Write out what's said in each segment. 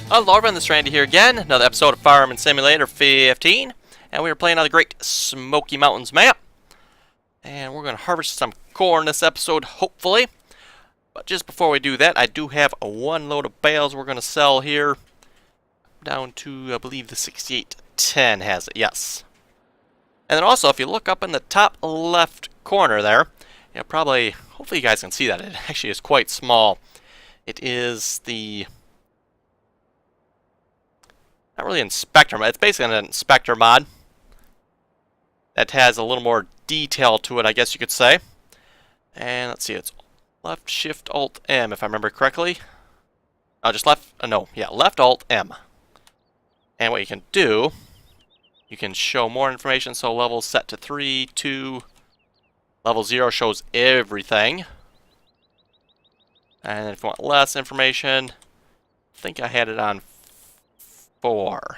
Hello everyone, this is Randy here again, another episode of Farming Simulator 15, and we are playing on the Great Smoky Mountains map. And we're going to harvest some corn this episode, hopefully. But just before we do that, I do have one load of bales we're going to sell here. Down to, I believe, the 6810 has it, yes. And then also, if you look up in the top left corner there, hopefully you guys can see that. It actually is quite small. It is the... not really inspector mod. It's basically an inspector mod that has a little more detail to it, I guess you could say. And let's see, it's left shift alt M if I remember correctly. Oh, just left, left alt M. And what you can do, you can show more information. So level set to 3, 2, level 0 shows everything. And if you want less information, I think I had it on 4.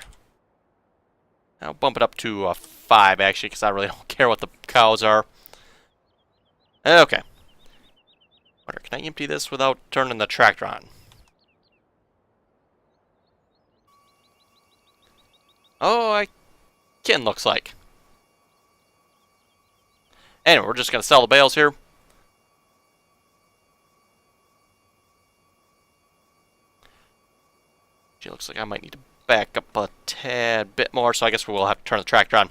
I'll bump it up to 5 actually, because I really don't care what the cows are. Okay. Wonder, can I empty this without turning the tractor on? Oh, I can, looks like. Anyway, we're just going to sell the bales here. Gee, looks like I might need to back up a tad bit more, so I guess we will have to turn the tractor on.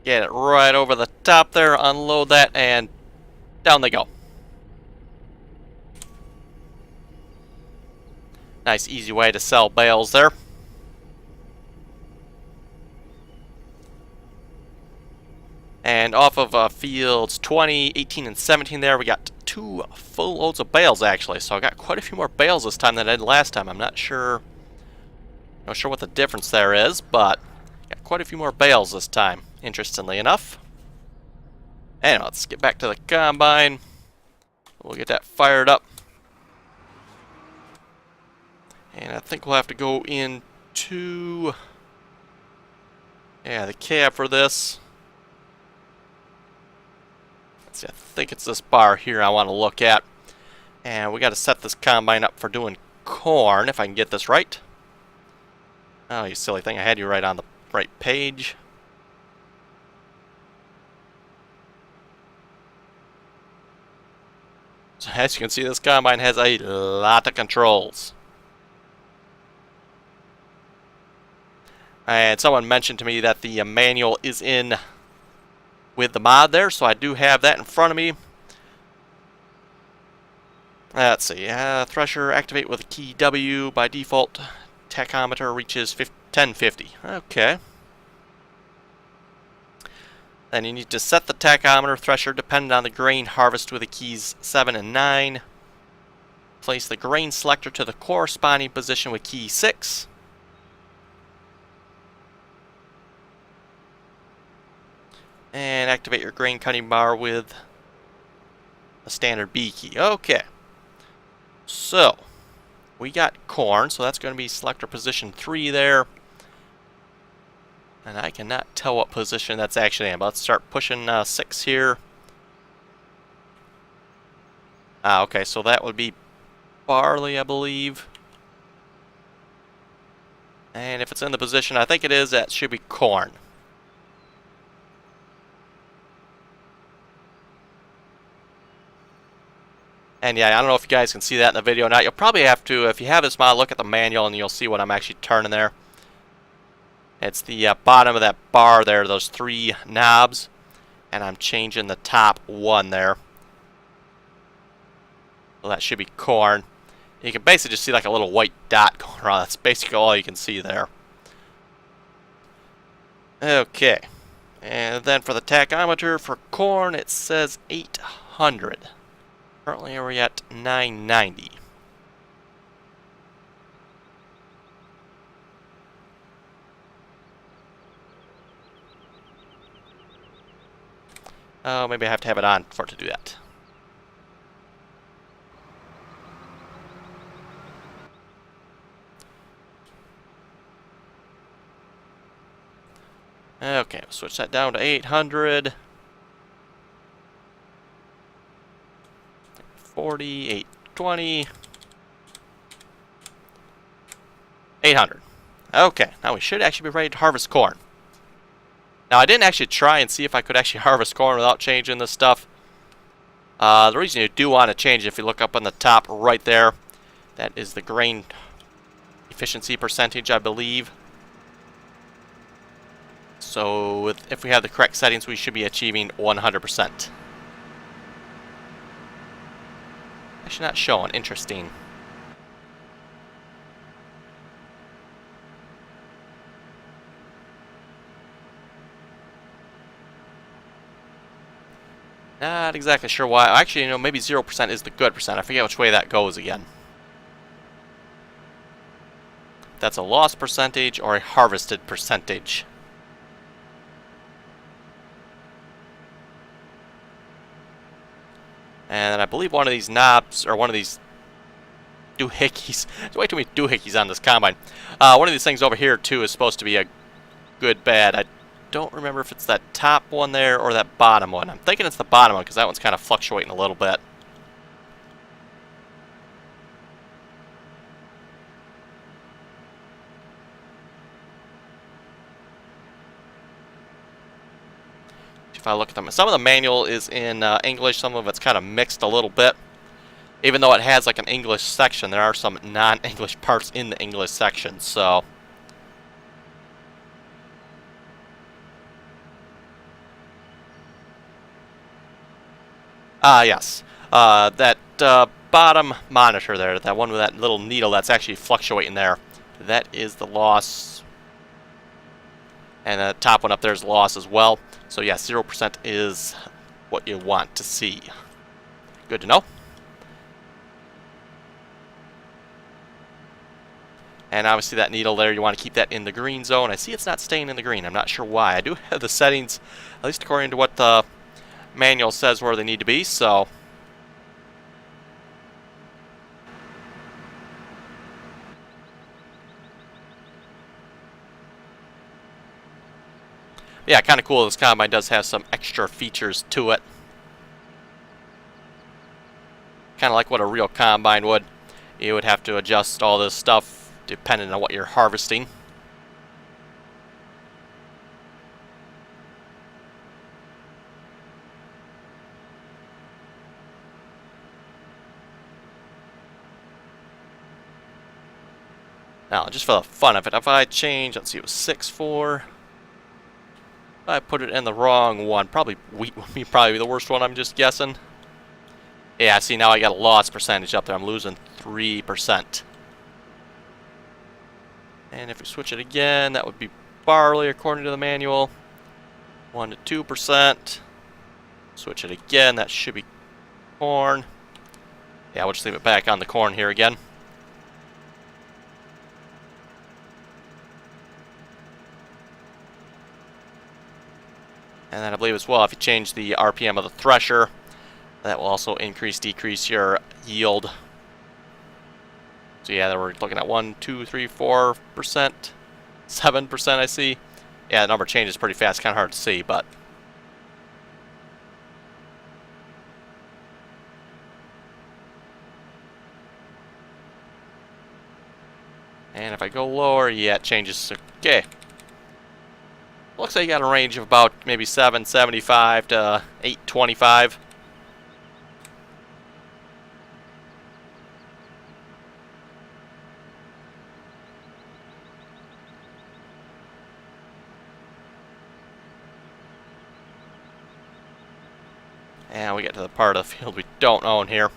Get it right over the top there, unload that, and down they go. Nice, easy way to sell bales there. And off of fields 20, 18, and 17 there, we got 2 full loads of bales actually. So I got quite a few more bales this time than I did last time. I'm not sure what the difference there is, but got quite a few more bales this time, interestingly enough. Anyway, let's get back to the combine. We'll get that fired up. And I think we'll have to go into the cab for this. Let's see, I think it's this bar here I want to look at. And we got to set this combine up for doing corn, if I can get this right. Oh, you silly thing, I had you right on the right page. So as you can see, this combine has a lot of controls. And someone mentioned to me that the manual is in with the mod there, so I do have that in front of me. Let's see, thresher activate with a key W. By default, tachometer reaches 1050. Okay. Then you need to set the tachometer thresher dependent on the grain harvest with the keys 7 and 9. Place the grain selector to the corresponding position with key 6. And activate your grain cutting bar with a standard B key. Okay. So, we got corn, so that's going to be selector position 3 there. And I cannot tell what position that's actually in, but let's start pushing 6 here. Okay, so that would be barley, I believe. And if it's in the position I think it is, that should be corn. And yeah, I don't know if you guys can see that in the video or not. You'll probably have to, if you have this mod, look at the manual and you'll see what I'm actually turning there. It's the bottom of that bar there, those 3 knobs. And I'm changing the top 1 there. Well, that should be corn. You can basically just see like a little white dot going around. That's basically all you can see there. Okay. And then for the tachometer for corn, it says 800. Currently we're at 990. Oh, maybe I have to have it on for it to do that. Okay, we'll switch that down to 800. 40, 820. 800. Okay, now we should actually be ready to harvest corn. Now, I didn't actually try and see if I could actually harvest corn without changing this stuff. The reason you do want to change it, if you look up on the top right there, that is the grain efficiency percentage, I believe. So if we have the correct settings, we should be achieving 100%. Actually not showing. Interesting. Not exactly sure why. Actually, you know, maybe 0% is the good percent. I forget which way that goes again. That's a loss percentage or a harvested percentage. And I believe one of these knobs, or one of these doohickeys, there's way too many doohickeys on this combine. One of these things over here, too, is supposed to be a good bad. I don't remember if it's that top one there or that bottom one. I'm thinking it's the bottom one because that one's kind of fluctuating a little bit. If I look at them, some of the manual is in English, some of it's kind of mixed a little bit. Even though it has like an English section, there are some non-English parts in the English section, so... yes. That bottom monitor there, that one with that little needle that's actually fluctuating there, that is the loss. And the top one up there is loss as well. So yeah, 0% is what you want to see. Good to know. And obviously that needle there, you want to keep that in the green zone. I see it's not staying in the green. I'm not sure why. I do have the settings, at least according to what the manual says, where they need to be, so... yeah, kind of cool. This combine does have some extra features to it. Kind of like what a real combine would. You would have to adjust all this stuff depending on what you're harvesting. Now, just for the fun of it, if I change, let's see, it was 6.4. If I put it in the wrong one, probably wheat would be probably the worst one, I'm just guessing. Yeah, see, now I got a loss percentage up there. I'm losing 3%. And if we switch it again, that would be barley according to the manual. 1 to 2%. Switch it again, that should be corn. Yeah, we'll just leave it back on the corn here again. And then I believe as well, if you change the RPM of the thresher, that will also decrease your yield. So yeah, we're looking at 1, 2, 3, 4%, 7% I see. Yeah, the number changes pretty fast, kind of hard to see, but... and if I go lower, yeah, it changes. Okay. Looks like you got a range of about maybe 775 to 825. And we get to the part of the field we don't own here.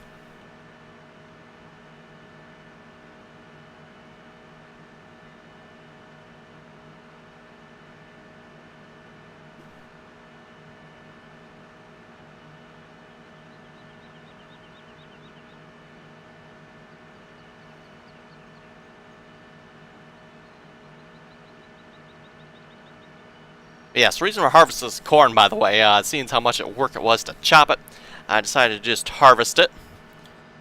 Yes, the reason we harvest this corn, by the way, seeing how much work it was to chop it, I decided to just harvest it.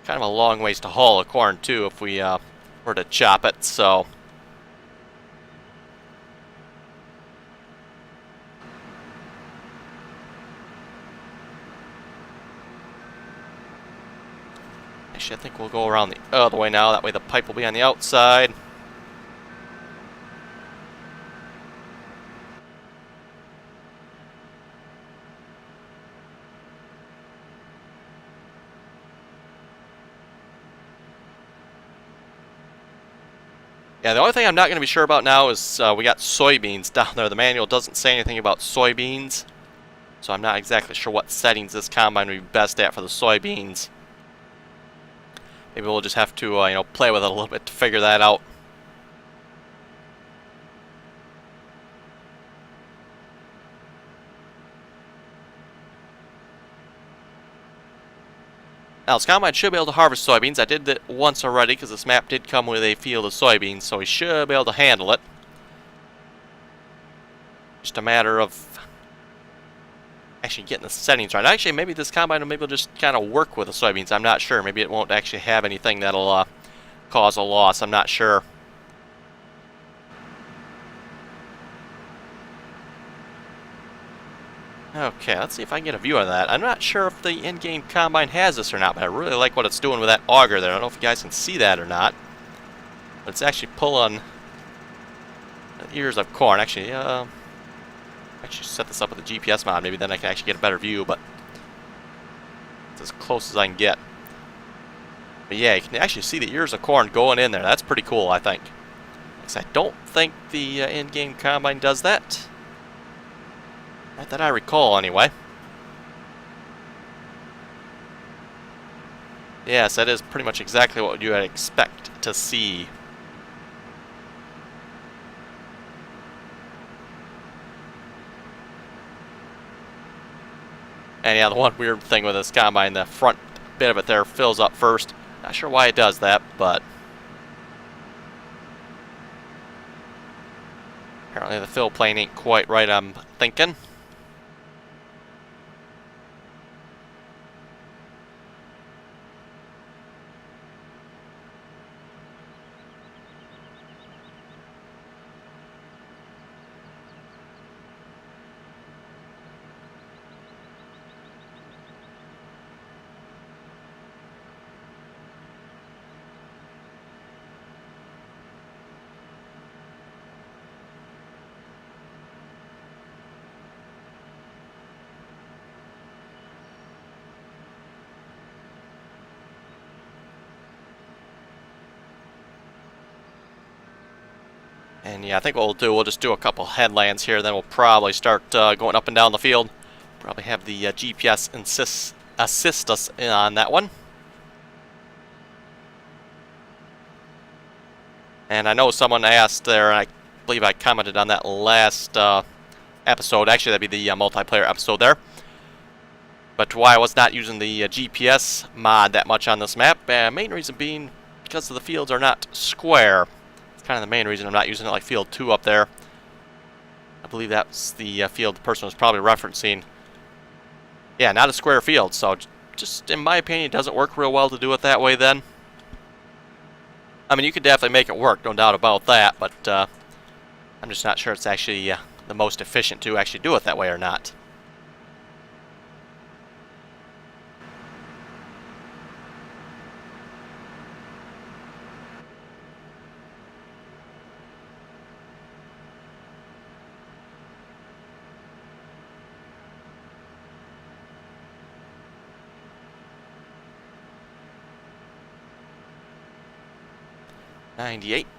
Kind of a long ways to haul a corn, too, if we were to chop it, so... Actually, I think we'll go around the other way now. That way the pipe will be on the outside. Yeah, the only thing I'm not going to be sure about now is we got soybeans down there. The manual doesn't say anything about soybeans, so I'm not exactly sure what settings this combine would be best at for the soybeans. Maybe we'll just have to, you know, play with it a little bit to figure that out. Now, this combine should be able to harvest soybeans. I did it once already because this map did come with a field of soybeans, so we should be able to handle it. Just a matter of actually getting the settings right. Actually, maybe this combine will just kind of work with the soybeans. I'm not sure. Maybe it won't actually have anything that'll cause a loss. I'm not sure. Okay, let's see if I can get a view of that. I'm not sure if the in-game combine has this or not, but I really like what it's doing with that auger there. I don't know if you guys can see that or not, but it's actually pulling ears of corn. Actually, set this up with a GPS mod. Maybe then I can actually get a better view, but it's as close as I can get. But yeah, you can actually see the ears of corn going in there. That's pretty cool, I think. I don't think the in-game combine does that. Not that I recall, anyway. Yes, that is pretty much exactly what you would expect to see. And yeah, the one weird thing with this combine, the front bit of it there fills up first. Not sure why it does that, but apparently the fill plane ain't quite right, I'm thinking. And yeah, I think what we'll just do a couple headlands here, then we'll probably start going up and down the field. Probably have the GPS assist us on that one. And I know someone asked there, and I believe I commented on that last episode. Actually, that'd be the multiplayer episode there. But why I was not using the GPS mod that much on this map, main reason being because the fields are not square. Kind of the main reason I'm not using it like field 2 up there. I believe that's the field the person was probably referencing. Yeah, not a square field, so just in my opinion it doesn't work real well to do it that way then. I mean, you could definitely make it work, no doubt about that, but I'm just not sure it's actually the most efficient to actually do it that way or not.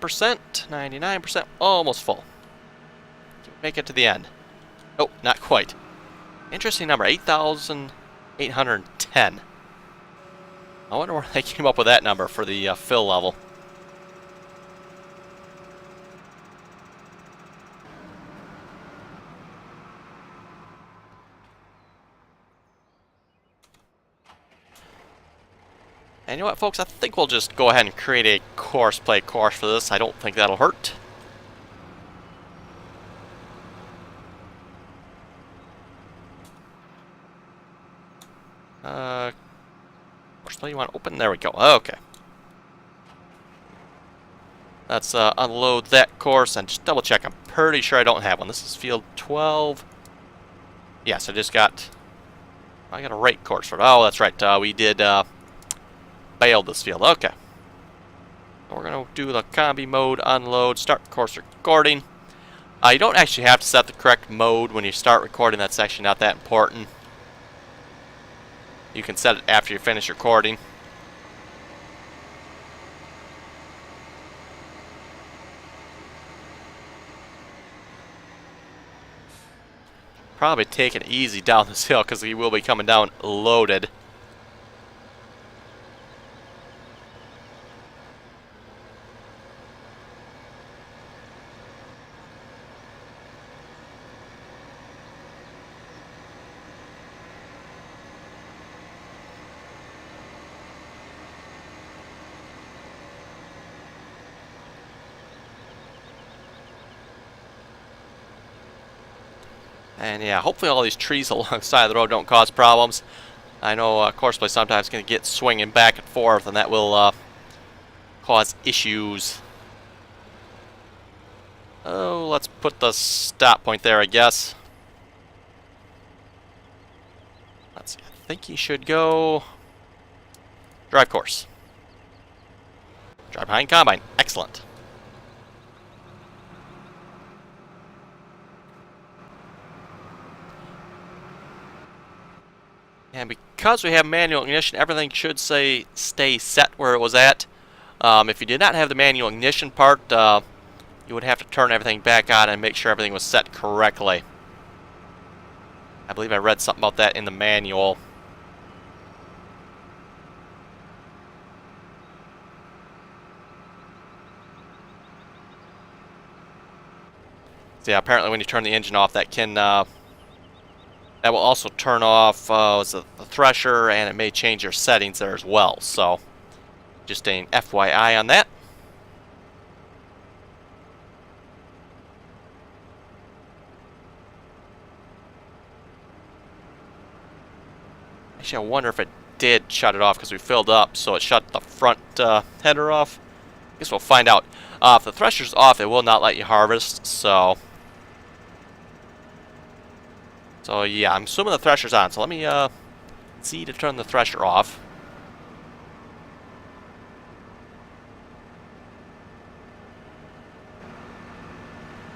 %, 99%, almost full. Make it to the end. Oh, not quite. Interesting number, 8,810. I wonder where they came up with that number for the fill level. And you know what, folks? I think we'll just go ahead and create a play course for this. I don't think that'll hurt. Course play you want to open? There we go. Okay. Let's unload that course and just double check. I'm pretty sure I don't have one. This is field 12. Yes, I got a rate course for it. Oh, that's right. We did baled this field. Okay. We're going to do the combi mode, unload, start course recording. You don't actually have to set the correct mode when you start recording. That's actually not that important. You can set it after you finish recording. Probably take it easy down this hill because we will be coming down loaded. And yeah, hopefully all these trees alongside the road don't cause problems. I know Courseplay sometimes can get swinging back and forth, and that will cause issues. Oh, let's put the stop point there, I guess. Let's see, I think he should go drive course. Drive behind combine. Excellent. And because we have manual ignition, everything should stay set where it was at. If you did not have the manual ignition part, you would have to turn everything back on and make sure everything was set correctly. I believe I read something about that in the manual. So yeah, apparently when you turn the engine off, that can that will also turn off the thresher, and it may change your settings there as well. So just an FYI on that. Actually, I wonder if it did shut it off because we filled up, so it shut the front header off. I guess we'll find out. If the thresher's off, it will not let you harvest, so yeah, I'm assuming the thresher's on. So let me see to turn the thresher off.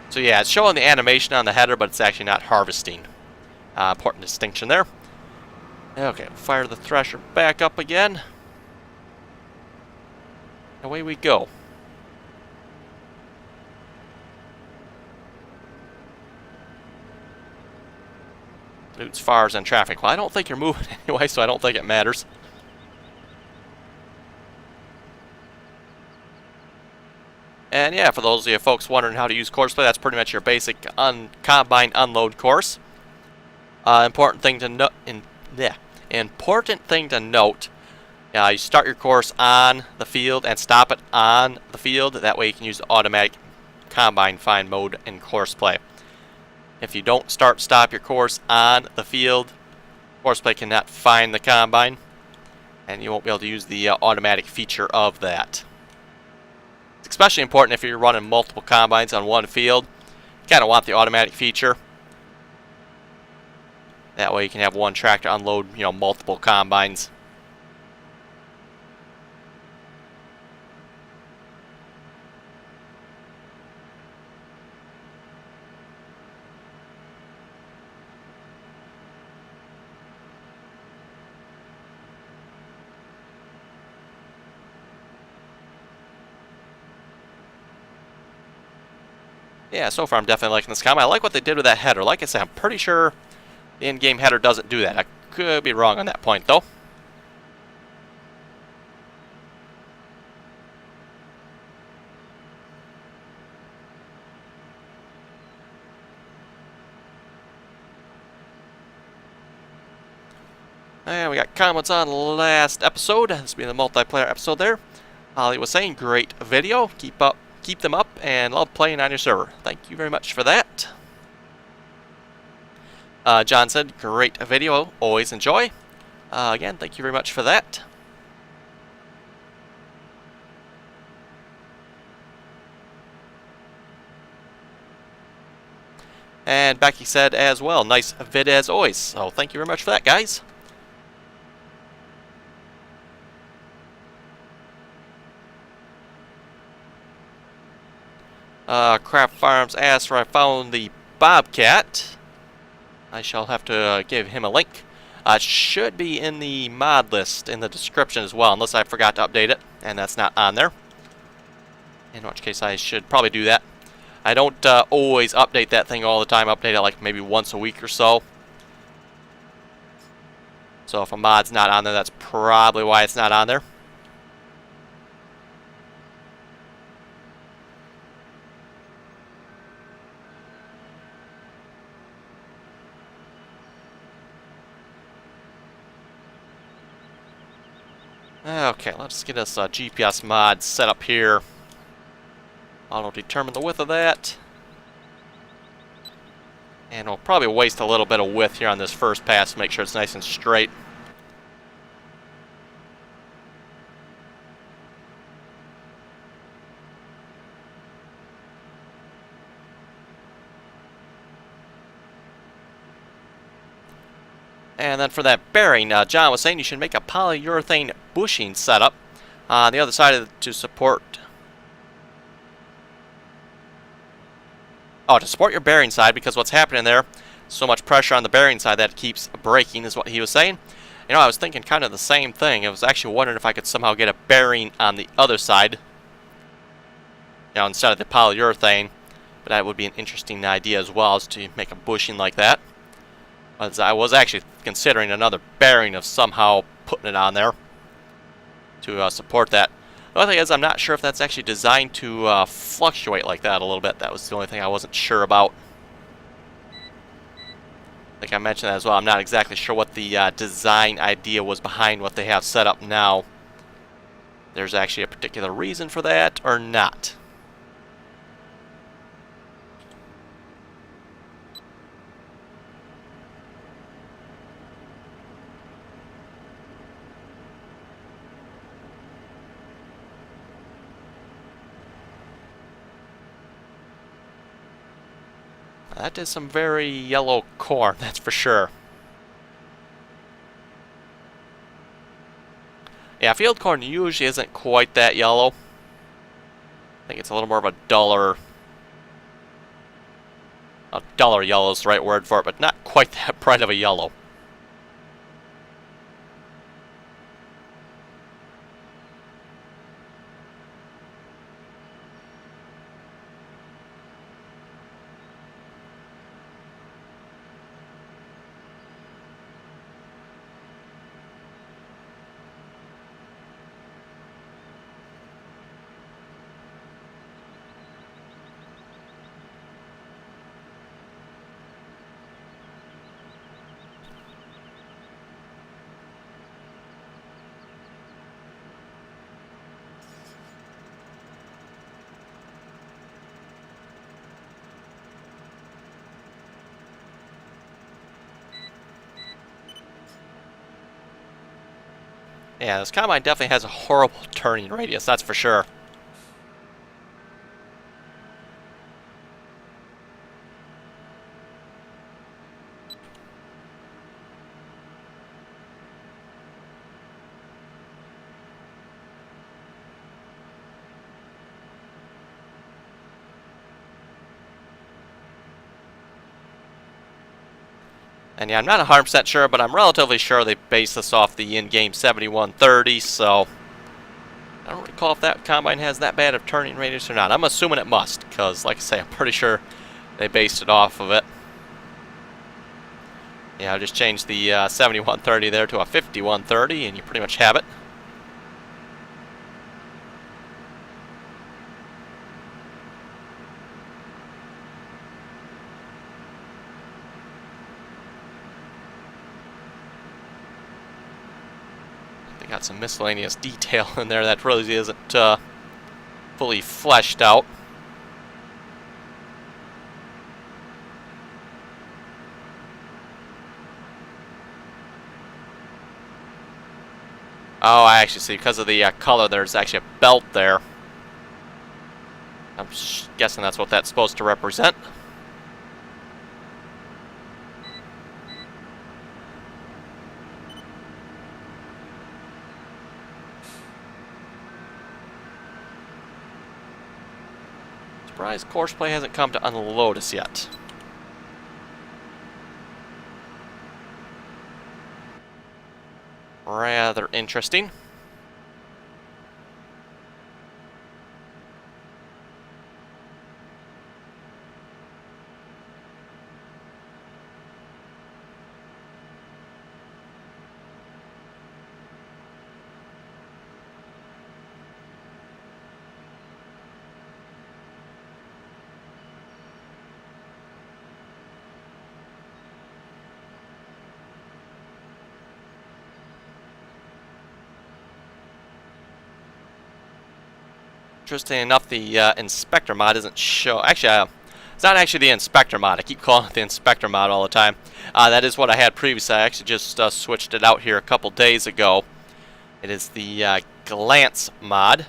So yeah, it's showing the animation on the header, but it's actually not harvesting. Important distinction there. Okay, fire the thresher back up again. Away we go. As far as in traffic. Well, I don't think you're moving anyway, so I don't think it matters. And yeah, for those of you folks wondering how to use Courseplay, that's pretty much your basic combine unload course. Important thing to note. Important thing to note. You start your course on the field and stop it on the field. That way you can use the automatic combine find mode in Courseplay. If you don't stop your course on the field, Courseplay cannot find the combine, and you won't be able to use the automatic feature of that. It's especially important if you're running multiple combines on one field. You kind of want the automatic feature. That way you can have one tractor unload, multiple combines. Yeah, so far I'm definitely liking this combine. I like what they did with that header. Like I said, I'm pretty sure the in-game header doesn't do that. I could be wrong on that point, though. And we got comments on the last episode. This will be the multiplayer episode there. Holly was saying, great video. Keep them up, and love playing on your server. Thank you very much for that. John said, great video. Always enjoy. Again, thank you very much for that. And Becky said as well, nice vid as always. So thank you very much for that, guys. Craft Farms asked where I found the Bobcat. I shall have to give him a link. It should be in the mod list in the description as well, unless I forgot to update it, and that's not on there. In which case I should probably do that. I don't always update that thing all the time. I update it like maybe once a week or so. So if a mod's not on there, that's probably why it's not on there. Okay, let's get us a GPS mod set up here. I'll determine the width of that. And we'll probably waste a little bit of width here on this first pass to make sure it's nice and straight. And then for that bearing, John was saying you should make a polyurethane bushing setup on the other side of to support. Oh, to support your bearing side, because what's happening there, so much pressure on the bearing side that it keeps breaking, is what he was saying. You know, I was thinking kind of the same thing. I was actually wondering if I could somehow get a bearing on the other side, you know, instead of the polyurethane. But that would be an interesting idea as well, as to make a bushing like that. As I was actually considering another bearing of somehow putting it on there to support that. The only thing is, I'm not sure if that's actually designed to fluctuate like that a little bit. That was the only thing I wasn't sure about. I think I mentioned that as well. I'm not exactly sure what the design idea was behind what they have set up now. There's actually a particular reason for that or not. That is some very yellow corn, that's for sure. Yeah, field corn usually isn't quite that yellow. I think it's a little more of a duller yellow is the right word for it, but not quite that bright of a yellow. Yeah, this combine definitely has a horrible turning radius, that's for sure. And yeah, I'm not 100% sure, but I'm relatively sure they based this off the in-game 7130, so I don't recall if that combine has that bad of turning radius or not. I'm assuming it must, because like I say, I'm pretty sure they based it off of it. Yeah, I just changed the 7130 there to a 5130, and you pretty much have it. Got some miscellaneous detail in there that really isn't fully fleshed out. Oh, I actually see, because of the color, there's actually a belt there. I'm guessing that's what that's supposed to represent. Surprised Courseplay hasn't come to unload us yet. Rather interesting. Interesting enough, the inspector mod isn't show. Actually, it's not actually the inspector mod. I keep calling it the inspector mod all the time. That is what I had previously. I actually just switched it out here a couple days ago. It is the glance mod.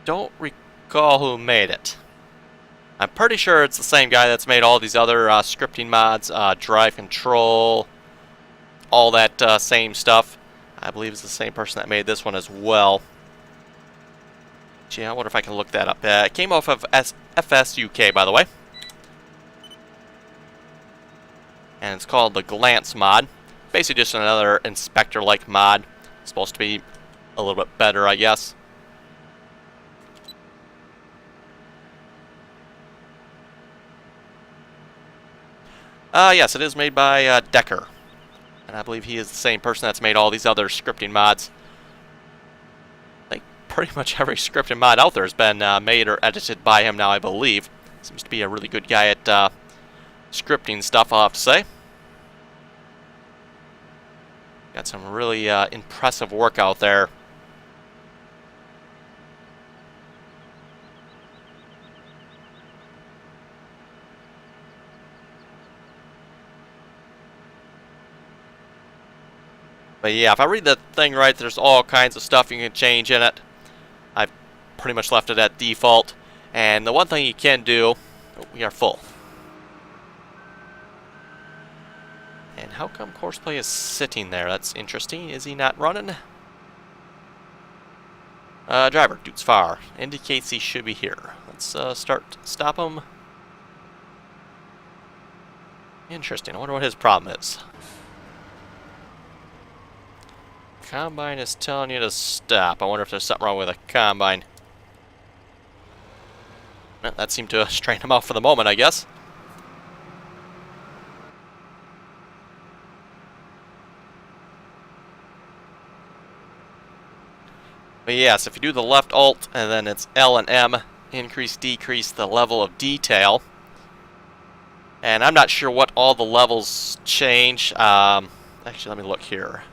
Don't recall who made it. I'm pretty sure it's the same guy that's made all these other scripting mods, drive control, all that same stuff. I believe it's the same person that made this one as well. Gee, I wonder if I can look that up. It came off of FS UK, by the way. And it's called the Glance mod. Basically just another inspector-like mod. It's supposed to be a little bit better, I guess. Yes, it is made by Decker. And I believe he is the same person that's made all these other scripting mods. Pretty much every scripted mod out there has been made or edited by him now, I believe. Seems to be a really good guy at scripting stuff, I'll have to say. Got some really impressive work out there. But yeah, if I read the thing right, there's all kinds of stuff you can change in it. I've pretty much left it at default. And the one thing you can do, we are full. And how come Courseplay is sitting there? That's interesting. Is he not running? Driver, dude's far. Indicates he should be here. Let's stop him. Interesting. I wonder what his problem is. Combine is telling you to stop. I wonder if there's something wrong with a combine. Well, that seemed to strain him out for the moment, I guess. But yes, if you do the left alt and then it's L and M, increase, decrease the level of detail. And I'm not sure what all the levels change. Actually, let me look here.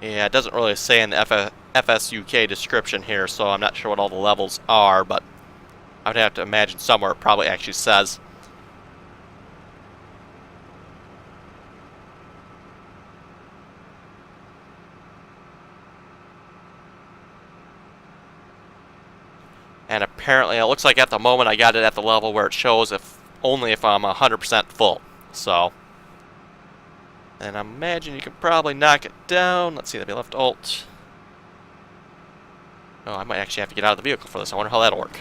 Yeah, it doesn't really say in the FSUK description here, so I'm not sure what all the levels are, but I would have to imagine somewhere it probably actually says. And apparently, it looks like at the moment I got it at the level where it shows only if I'm 100% full. So, and I imagine you can probably knock it down. Let's see, that'd be left alt. Oh, I might actually have to get out of the vehicle for this. I wonder how that'll work.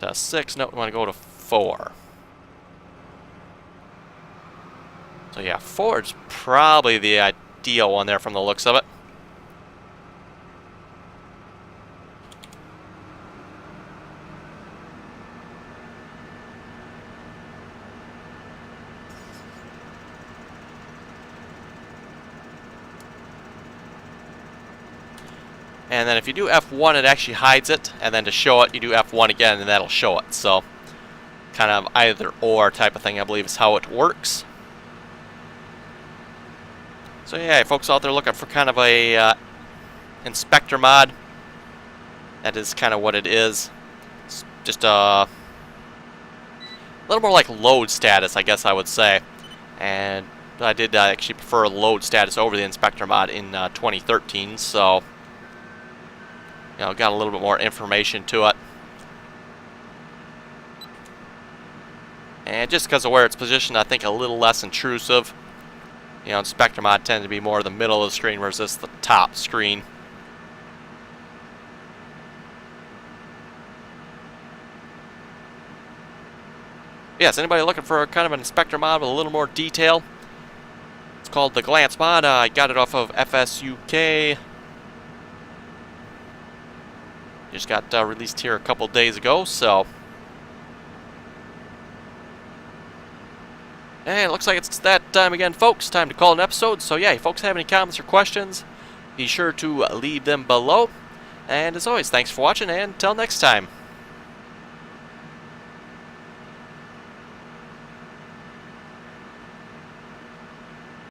To 6, no, we want to go to 4. So yeah, 4 is probably the ideal one there from the looks of it. And then if you do F1, it actually hides it. And then to show it, you do F1 again, and that'll show it. So, kind of either or type of thing, I believe, is how it works. So yeah, folks out there looking for kind of a inspector mod, that is kind of what it is. It's just a little more like load status, I guess I would say. And I did actually prefer load status over the inspector mod in 2013, so you know, got a little bit more information to it. And just because of where it's positioned, I think a little less intrusive. You know, inspector mod tend to be more the middle of the screen versus the top screen. Yes, anybody looking for a kind of an inspector mod with a little more detail? It's called the Glance mod. I got it off of FSUK. Just got released here a couple days ago, so. And it looks like it's that time again, folks. Time to call an episode. So yeah, if folks have any comments or questions, be sure to leave them below. And as always, thanks for watching, and until next time.